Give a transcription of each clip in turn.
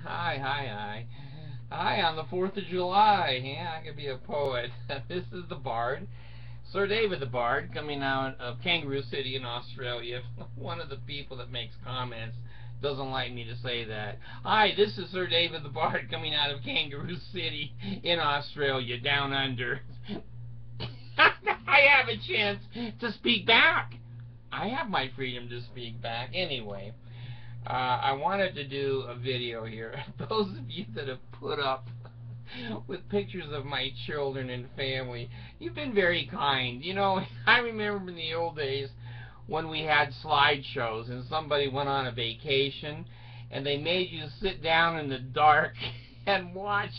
Hi, hi, hi. Hi, on the 4th of July. Yeah, I could be a poet. This is the Bard, Sir David the Bard, coming out of Kangaroo City in Australia. One of the people that makes comments doesn't like me to say that. Hi, this is Sir David the Bard coming out of Kangaroo City in Australia, down under. I have a chance to speak back. I have my freedom to speak back. Anyway, I wanted to do a video here. Those of you that have put up with pictures of my children and family, you've been very kind. You know, I remember in the old days when we had slideshows and somebody went on a vacation and they made you sit down in the dark and watch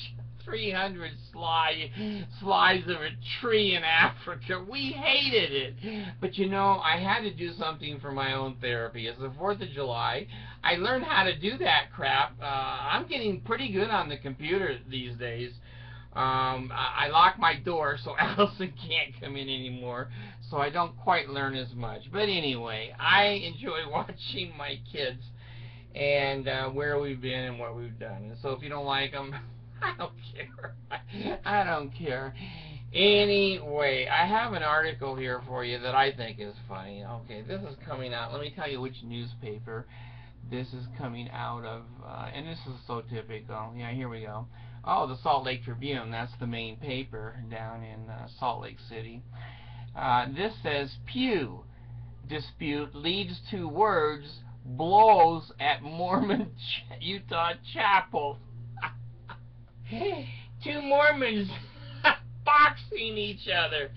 300 slides of a tree in Africa. We hated it. But you know, I had to do something for my own therapy. It's the 4th of July. I learned how to do that crap. I'm getting pretty good on the computer these days. I lock my door so Allison can't come in anymore, so I don't quite learn as much. But anyway, I enjoy watching my kids and where we've been and what we've done. And so if you don't like them, I don't care. I don't care. Anyway, I have an article here for you that I think is funny. Okay, this is coming out. Let me tell you which newspaper this is coming out of. And this is so typical. Yeah, here we go. Oh, the Salt Lake Tribune. That's the main paper down in Salt Lake City. This says, Pew dispute leads to words blows at Mormon Utah chapel. Two Mormons boxing each other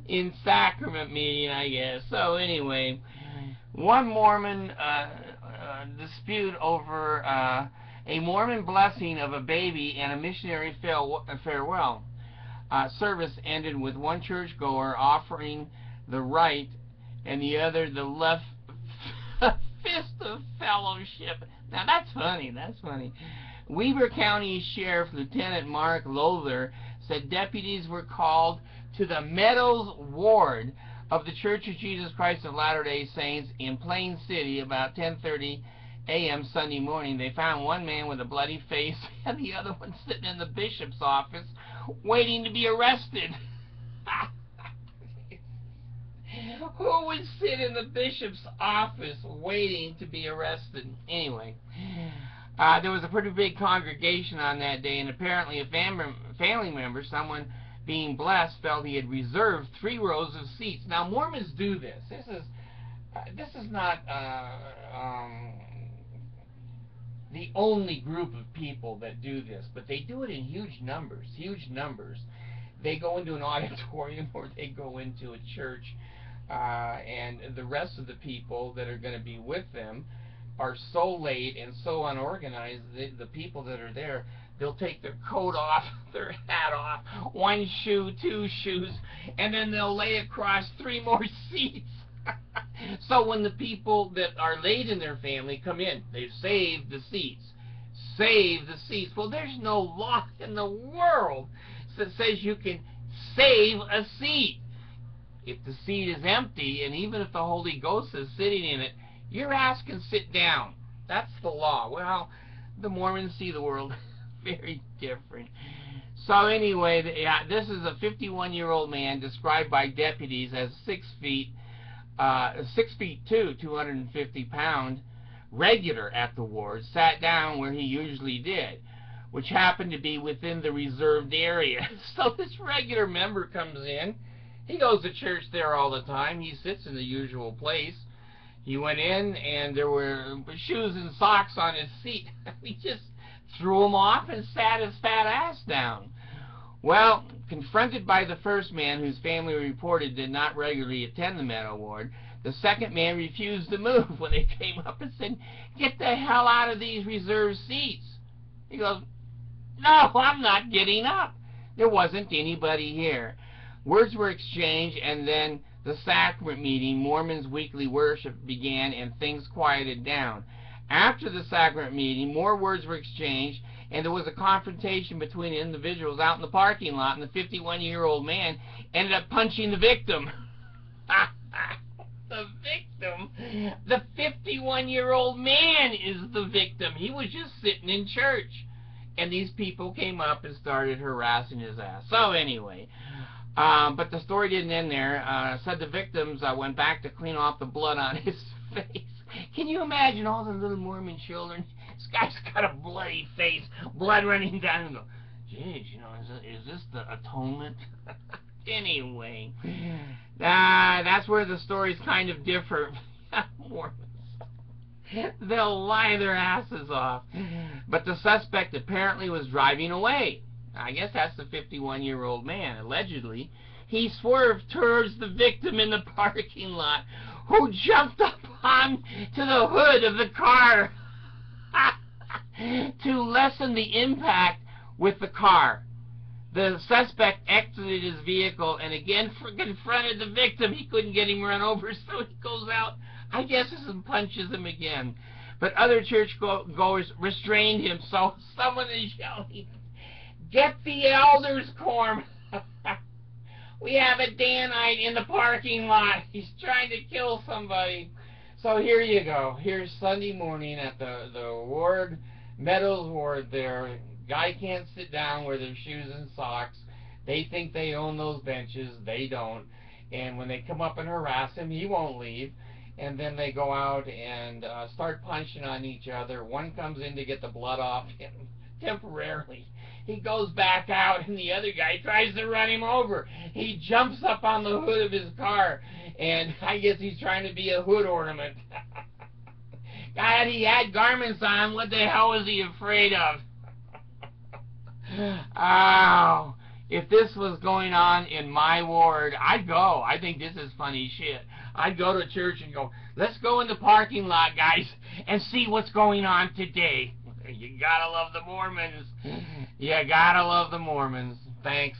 in sacrament meeting, I guess. So anyway, one Mormon dispute over a Mormon blessing of a baby and a missionary farewell service ended with one churchgoer offering the right and the other the left fist of fellowship. Now that's funny. That's funny. Weber County Sheriff Lieutenant Mark Lowther said deputies were called to the Meadows Ward of the Church of Jesus Christ of Latter-day Saints in Plain City about 10:30 a.m. Sunday morning. They found one man with a bloody face and the other one sitting in the bishop's office waiting to be arrested. Who would sit in the bishop's office waiting to be arrested? Anyway, there was a pretty big congregation on that day, and apparently a family member, someone being blessed, felt he had reserved 3 rows of seats. Now, Mormons do this. This is not the only group of people that do this, but they do it in huge numbers, huge numbers. They go into an auditorium or they go into a church, and the rest of the people that are going to be with them are so late and so unorganized. The people that are there, they'll take their coat off, their hat off, 1 shoe, 2 shoes, and then they'll lay across 3 more seats. So when the people that are late in their family come in, they've saved the seats. Save the seats. Well, there's no law in the world that says you can save a seat. If the seat is empty, and even if the Holy Ghost is sitting in it, your ass can sit down. That's the law. Well, the Mormons see the world very different. So anyway, yeah, this is a 51-year-old man described by deputies as 6 feet 6'2", 250-pound, regular at the ward, sat down where he usually did, which happened to be within the reserved area. So this regular member comes in. He goes to church there all the time. He sits in the usual place. He went in, and there were shoes and socks on his seat. He just threw them off and sat his fat ass down. Well, confronted by the first man, whose family reported did not regularly attend the Meadow Ward, the second man refused to move when they came up and said, "Get the hell out of these reserved seats." He goes, "No, I'm not getting up. There wasn't anybody here." Words were exchanged, and then the sacrament meeting, Mormons' weekly worship, began, and things quieted down. After the sacrament meeting, more words were exchanged, and there was a confrontation between individuals out in the parking lot, and the 51-year-old man ended up punching the victim. The victim. victim. The 51-year-old man is the victim. He was just sitting in church. And these people came up and started harassing his ass. So anyway, but the story didn't end there. Said the victims went back to clean off the blood on his face. Can you imagine all the little Mormon children? This guy's got a bloody face, blood running down, and go, geez, you know, is this the atonement? Anyway, that's where the stories kind of differ. Mormons. They'll lie their asses off. But the suspect apparently was driving away. I guess that's the 51-year-old man. Allegedly, he swerved towards the victim in the parking lot, who jumped up on to the hood of the car to lessen the impact with the car. The suspect exited his vehicle and again confronted the victim. He couldn't get him run over, so he goes out, I guess, and punches him again. But other churchgoers restrained him, so someone is yelling, "Get the elders' quorum! We have a Danite in the parking lot. He's trying to kill somebody." So here you go. Here's Sunday morning at the ward, Meadows ward there. Guy can't sit down, wear their shoes and socks. They think they own those benches. They don't. And when they come up and harass him, he won't leave. And then they go out and start punching on each other. One comes in to get the blood off him temporarily. He goes back out, and the other guy tries to run him over. He jumps up on the hood of his car, and I guess he's trying to be a hood ornament. God, he had garments on. What the hell was he afraid of? Oh, if this was going on in my ward, I'd go. I think this is funny shit. I'd go to church and go, let's go in the parking lot, guys, and see what's going on today. You gotta love the Mormons. You gotta love the Mormons. Thanks.